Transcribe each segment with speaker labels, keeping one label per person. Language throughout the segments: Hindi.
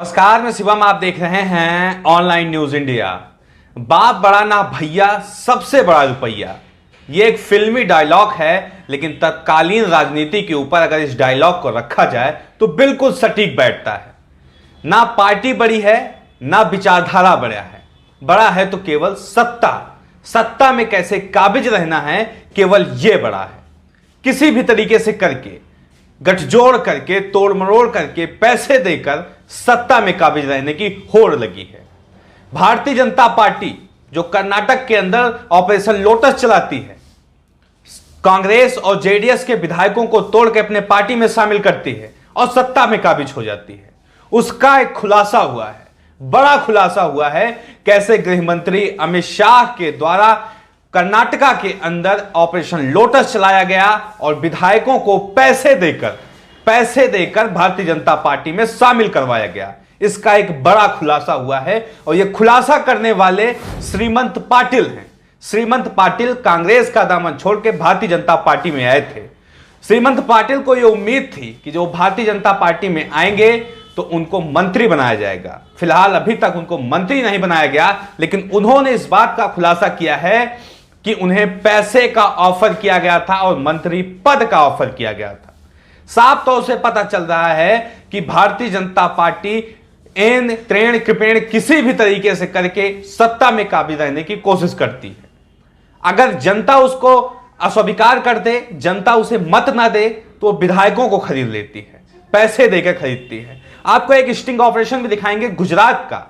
Speaker 1: नमस्कार, मैं शिवम। आप देख रहे हैं ऑनलाइन न्यूज इंडिया। बाप बड़ा ना भैया, सबसे बड़ा रुपया। ये एक फिल्मी डायलॉग है, लेकिन तत्कालीन राजनीति के ऊपर अगर इस डायलॉग को रखा जाए तो बिल्कुल सटीक बैठता है। ना पार्टी बड़ी है, ना विचारधारा बड़ा है तो केवल सत्ता में कैसे काबिज रहना है, केवल यह बड़ा है। किसी भी तरीके से करके, गठजोड़ करके, तोड़ मरोड़ करके, पैसे देकर सत्ता में काबिज रहने की होड़ लगी है। भारतीय जनता पार्टी जो कर्नाटक के अंदर ऑपरेशन लोटस चलाती है, कांग्रेस और जेडीएस के विधायकों को तोड़ के अपने पार्टी में शामिल करती है और सत्ता में काबिज हो जाती है, उसका एक खुलासा हुआ है, बड़ा खुलासा हुआ है। कैसे गृह मंत्री अमित शाह के द्वारा कर्नाटका के अंदर ऑपरेशन लोटस चलाया गया और विधायकों को पैसे देकर भारतीय जनता पार्टी में शामिल करवाया गया। इसका एक बड़ा खुलासा हुआ है और यह खुलासा करने वाले श्रीमंत पाटिल हैं। श्रीमंत पाटिल कांग्रेस का दामन छोड़ के भारतीय जनता पार्टी में आए थे। श्रीमंत पाटिल को यह उम्मीद थी कि जो भारतीय जनता पार्टी में आएंगे तो उनको मंत्री बनाया जाएगा। फिलहाल अभी तक उनको मंत्री नहीं बनाया गया, लेकिन उन्होंने इस बात का खुलासा किया है कि उन्हें पैसे का ऑफर किया गया था और मंत्री पद का ऑफर किया गया था। साफ तौर से पता चल रहा है कि भारतीय जनता पार्टी एन त्रेण कृपेण किसी भी तरीके से करके सत्ता में काबिज रहने की कोशिश करती है। अगर जनता उसको अस्वीकार कर दे, जनता उसे मत ना दे, तो विधायकों को खरीद लेती है, पैसे देकर खरीदती है। आपको एक स्टिंग ऑपरेशन भी दिखाएंगे गुजरात का।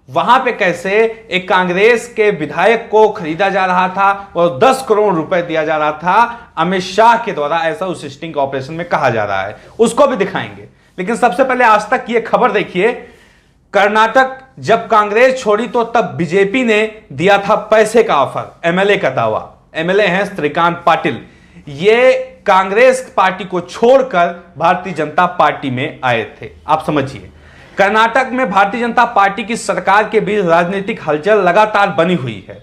Speaker 1: वहां पे कैसे एक कांग्रेस के विधायक को खरीदा जा रहा था और 10 करोड़ रुपए दिया जा रहा था अमित शाह के द्वारा, ऐसा उस स्टिंग ऑपरेशन में कहा जा रहा है, उसको भी दिखाएंगे। लेकिन सबसे पहले आज तक की यह खबर देखिए। कर्नाटक जब कांग्रेस छोड़ी तो तब बीजेपी ने दिया था पैसे का ऑफर, एमएलए का दावा। एमएलए हैं श्रीकांत पाटिल। ये कांग्रेस पार्टी को छोड़कर भारतीय जनता पार्टी में आए थे। आप समझिए, कर्नाटक में भारतीय जनता पार्टी की सरकार के बीच राजनीतिक हलचल लगातार बनी हुई है।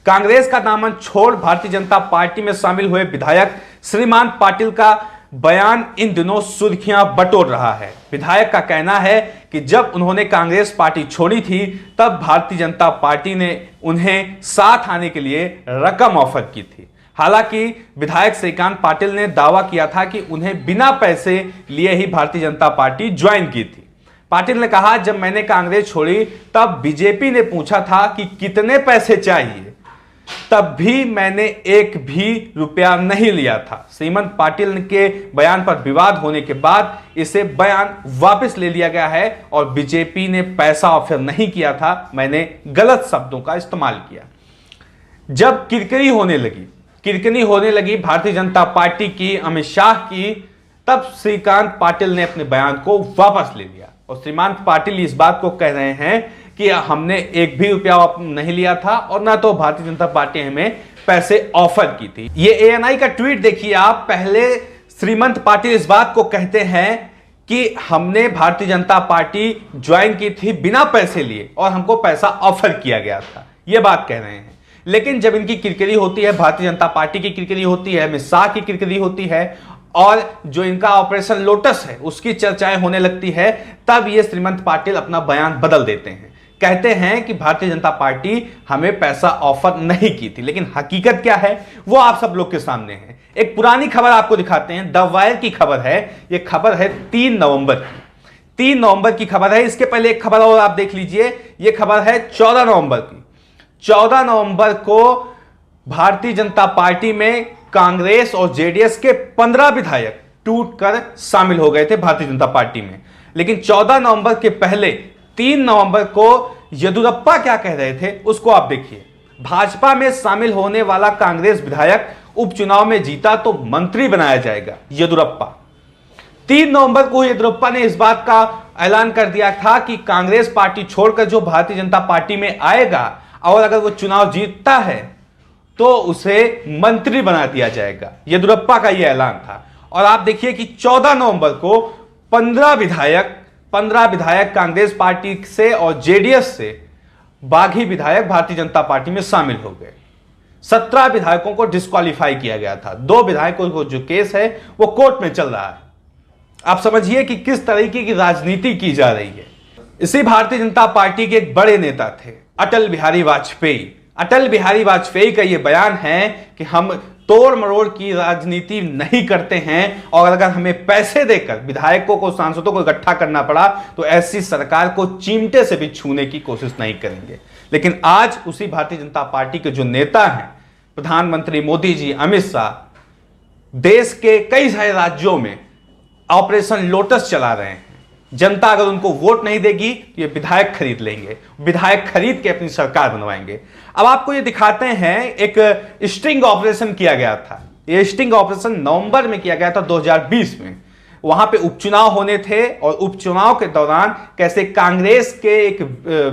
Speaker 1: कांग्रेस का दामन छोड़ भारतीय जनता पार्टी में शामिल हुए विधायक श्रीमान पाटिल का बयान इन दिनों सुर्खियां बटोर रहा है। विधायक का कहना है कि जब उन्होंने कांग्रेस पार्टी छोड़ी थी तब भारतीय जनता पार्टी ने उन्हें साथ आने के लिए रकम ऑफर की थी। हालांकि विधायक श्रीकांत पाटिल ने दावा किया था कि उन्हें बिना पैसे लिए ही भारतीय जनता पार्टी ज्वाइन की थी। पाटिल ने कहा, जब मैंने कांग्रेस छोड़ी तब बीजेपी ने पूछा था कि कितने पैसे चाहिए, तब भी मैंने एक भी रुपया नहीं लिया था। श्रीमंत पाटिल के बयान पर विवाद होने के बाद इसे बयान वापस ले लिया गया है और बीजेपी ने पैसा ऑफर नहीं किया था, मैंने गलत शब्दों का इस्तेमाल किया। जब किरकिरी होने लगी भारतीय जनता पार्टी की, अमित शाह की, तब श्रीकांत पाटिल ने अपने बयान को वापस ले लिया और श्रीकांत पाटिल इस बात को कह रहे हैं कि हमने एक भी रुपया नहीं लिया था और ना तो भारतीय जनता पार्टी हमें पैसे ऑफर की थी। ये एएनआई का ट्वीट देखिए आप। पहले श्रीमंत पाटिल इस बात को कहते हैं कि हमने भारतीय जनता पार्टी ज्वाइन की थी बिना पैसे लिए और हमको पैसा ऑफर किया गया था, ये बात कह रहे हैं। लेकिन जब इनकी किरकिरी होती है, भारतीय जनता पार्टी की किरकिरी होती है, अमित शाह की किरकिरी होती है और जो इनका ऑपरेशन लोटस है उसकी चर्चाएं होने लगती है, तब ये श्रीमंत पाटिल अपना बयान बदल देते हैं। कहते हैं कि भारतीय जनता पार्टी हमें पैसा ऑफर नहीं की थी। लेकिन हकीकत क्या है वो आप सब लोग के सामने है। एक पुरानी खबर आपको दिखाते हैं, द वायर की खबर है। ये खबर है 3 नवंबर की खबर है। इसके पहले एक खबर और आप देख लीजिए, ये खबर है 14 नवंबर की। 14 नवंबर को भारतीय जनता पार्टी में कांग्रेस और जेडीएस के 15 विधायक टूटकर शामिल हो गए थे भारतीय जनता पार्टी में। लेकिन 14 नवंबर के पहले 3 नवंबर को येदियुरप्पा क्या कह रहे थे उसको आप देखिए। भाजपा में शामिल होने वाला कांग्रेस विधायक उपचुनाव में जीता तो मंत्री बनाया जाएगा, येदियुरप्पा। 3 नवंबर को येदियुरप्पा ने इस बात का ऐलान कर दिया था कि कांग्रेस पार्टी छोड़कर जो भारतीय जनता पार्टी में आएगा और अगर वो चुनाव जीतता है तो उसे मंत्री बना दिया जाएगा। येदियुरप्पा का यह ऐलान था। और आप देखिए कि 14 नवंबर को 15 विधायक कांग्रेस पार्टी से और जेडीएस से बागी विधायक भारतीय जनता पार्टी में शामिल हो गए। 17 विधायकों को डिस्क्वालीफाई किया गया था। 2 विधायकों को जो केस है वो कोर्ट में चल रहा है। आप समझिए कि किस तरीके की राजनीति की जा रही है। इसी भारतीय जनता पार्टी के एक बड़े नेता थे अटल बिहारी वाजपेयी। अटल बिहारी वाजपेयी का यह बयान है कि हम तोड़ मरोड़ की राजनीति नहीं करते हैं और अगर हमें पैसे देकर विधायकों को, सांसदों को इकट्ठा करना पड़ा तो ऐसी सरकार को चिमटे से भी छूने की कोशिश नहीं करेंगे। लेकिन आज उसी भारतीय जनता पार्टी के जो नेता हैं, प्रधानमंत्री मोदी जी, अमित शाह, देश के कई सारे राज्यों में ऑपरेशन लोटस चला रहे हैं। जनता अगर उनको वोट नहीं देगी तो ये विधायक खरीद लेंगे, विधायक खरीद के अपनी सरकार बनवाएंगे। अब आपको ये दिखाते हैं, एक स्टिंग ऑपरेशन किया गया था। ये स्टिंग ऑपरेशन नवंबर में किया गया था 2020 में। वहां पे उपचुनाव होने थे और उपचुनाव के दौरान कैसे कांग्रेस के एक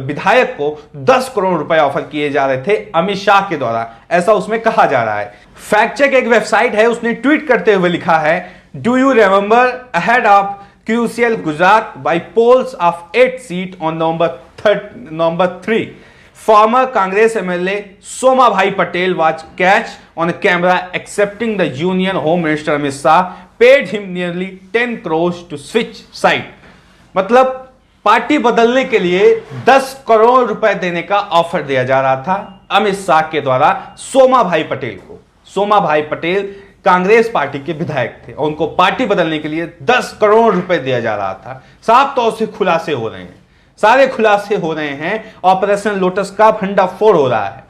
Speaker 1: विधायक को 10 करोड़ रुपए ऑफर किए जा रहे थे अमित शाह के द्वारा, ऐसा उसमें कहा जा रहा है। फैक्ट चेक एक वेबसाइट है, उसने ट्वीट करते हुए लिखा है, do you remember ahead of QCL Gujarat by polls of 8 seat on November 3. Former Congress MLA Soma Bhai Patel was catch on camera accepting the Union Home Minister Amit Shah paid him nearly 10 crores to switch side. मतलब पार्टी बदलने के लिए 10 करोड़ रुपए देने का ऑफर दिया जा रहा था अमित शाह के द्वारा सोमा भाई पटेल को। सोमा भाई पटेल कांग्रेस पार्टी के विधायक थे और उनको पार्टी बदलने के लिए 10 करोड़ रुपए दिया जा रहा था। साफ तौर से खुलासे हो रहे हैं, सारे खुलासे हो रहे हैं। ऑपरेशन लोटस का भंडाफोड़ हो रहा है,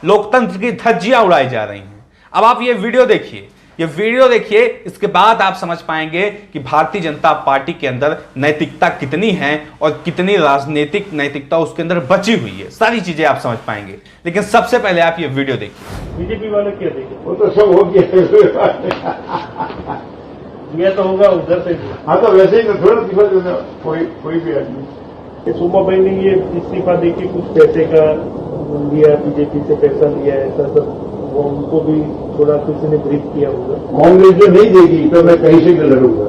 Speaker 1: लोकतंत्र की धज्जियां उड़ाई जा रही हैं। अब आप ये वीडियो देखिए, ये वीडियो देखिए, इसके बाद आप समझ पाएंगे कि भारतीय जनता पार्टी के अंदर नैतिकता कितनी है और कितनी राजनीतिक नैतिकता उसके अंदर बची हुई है। सारी चीजें आप समझ पाएंगे, लेकिन सबसे पहले आप ये वीडियो देखिए।
Speaker 2: बीजेपी वाले क्या देखें,
Speaker 3: वो तो सब हो गया
Speaker 2: ये तो होगा उधर से।
Speaker 3: हाँ तो वैसे ही तो थोड़ा दिखा देना कोई भी आदमी।
Speaker 2: सोमा भाई ने ये इस्तीफा देके कुछ पैसे का लिया, बीजेपी से पैसा लिया, ऐसा सब वो उनको भी थोड़ा किसी ने ब्रीफ किया होगा।
Speaker 3: कांग्रेस जो नहीं देगी तो मैं कहीं से भी लड़ूंगा।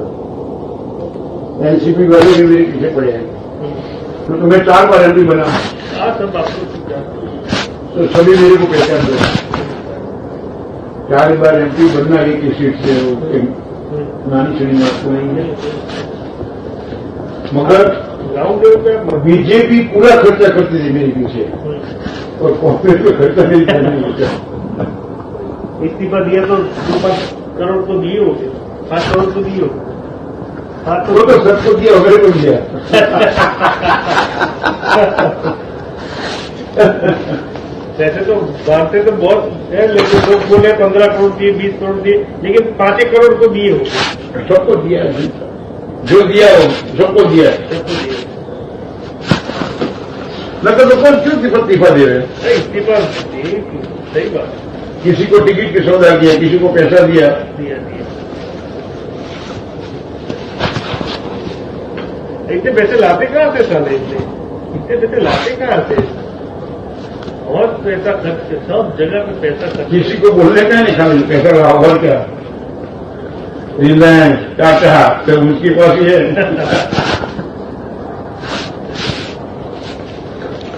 Speaker 3: एनसीपी वाले भी मेरे पीछे पड़े हैं, तो मैं 4 बार एमपी बना।
Speaker 2: सब आपको
Speaker 3: तो सभी मेरे को पहचान दो। 4 बार एमपी बनना एक ही सीट से नानी सुनी आपको नहीं है, मगर
Speaker 2: ग्राउंड लेवल पे
Speaker 3: बीजेपी पूरा खर्चा करती थी मेरे पीछे और कांग्रेस को खर्चा नहीं करना होता।
Speaker 2: इस्तीफा दिया तो 2-5 करोड़ तो दिए होंगे, 5 करोड़ तो दिए होंगे। हाँ
Speaker 3: वो तो सबको दिया, मेरे को दिया।
Speaker 2: वैसे तो बांटते तो बहुत है, लेकिन लोग बोले 15 करोड़ दिए, 20 करोड़ दिए, लेकिन 5 करोड़ तो दिए होंगे।
Speaker 3: सबको दिया, जो दिया हो सबको दिया।
Speaker 2: सबको दिए
Speaker 3: न तो कौन क्यों इस्तीफा दे रहे हैं?
Speaker 2: इस्तीफा सही बात है।
Speaker 3: किसी को टिकट की सौदा किया, किसी को पैसा दिया।
Speaker 2: इतने पैसे लाते कहाँ से साले, इतने पैसे लाते कहाँ से? बहुत पैसा खर्च, सब जगह पे पैसा खर्च।
Speaker 3: किसी को बोलने का नहीं, खाली पैसा रहा और क्या, रिलायंस, टाटा, तो उसके पास ही है।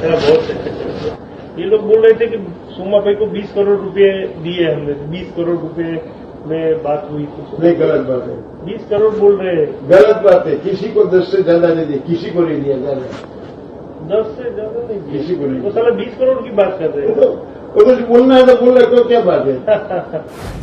Speaker 2: बहुत ये लोग बोल रहे थे कि सोमा भाई को 20 करोड़ रुपए दिए हमने, 20 करोड़ रुपए में बात हुई थी।
Speaker 3: नहीं, गलत बात है।
Speaker 2: 20 करोड़ बोल रहे हैं,
Speaker 3: गलत बात है। किसी को 10 से ज्यादा नहीं दिया, किसी को नहीं दिया ज्यादा,
Speaker 2: 10 से ज्यादा नहीं दिए,
Speaker 3: किसी को नहीं।
Speaker 2: तो साला 20 करोड़ की बात कर रहे हैं।
Speaker 3: तो बोलना है तो बोल रहे, तो क्या बात है।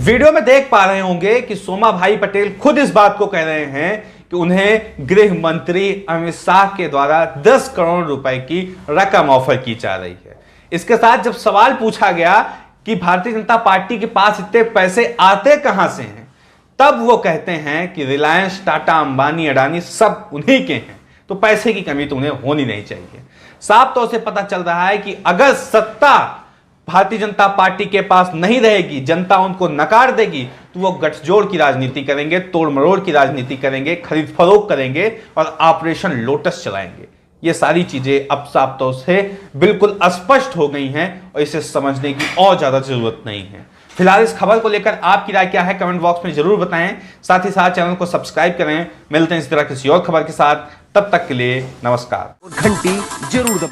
Speaker 1: वीडियो में देख पा रहे होंगे कि सोमा भाई पटेल खुद इस बात को कह रहे हैं कि उन्हें गृह मंत्री अमित शाह के द्वारा 10 करोड़ रुपए की रकम ऑफर की जा रही है। इसके साथ जब सवाल पूछा गया कि भारतीय जनता पार्टी के पास इतने पैसे आते कहां से हैं, तब वो कहते हैं कि रिलायंस, टाटा, अंबानी, अडानी सब उन्हीं के हैं, तो पैसे की कमी तो उन्हें होनी नहीं चाहिए। साफ तौर से पता चल रहा है कि अगर सत्ता भारतीय जनता पार्टी के पास नहीं रहेगी, जनता उनको नकार देगी, तो वो गठजोड़ की राजनीति करेंगे, तोड़ मरोड़ की राजनीति करेंगे, खरीद फरोख्त करेंगे और ऑपरेशन लोटस चलाएंगे। ये सारी चीजें अब साफ तौर से बिल्कुल स्पष्ट हो गई हैं और इसे समझने की और ज्यादा जरूरत नहीं है। फिलहाल इस खबर को लेकर आपकी राय क्या है, कमेंट बॉक्स में जरूर बताएं। साथ ही साथ चैनल को सब्सक्राइब करें। मिलते हैं इस तरह किसी और खबर के साथ, तब तक के लिए नमस्कार।
Speaker 4: घंटी जरूर दबाएं।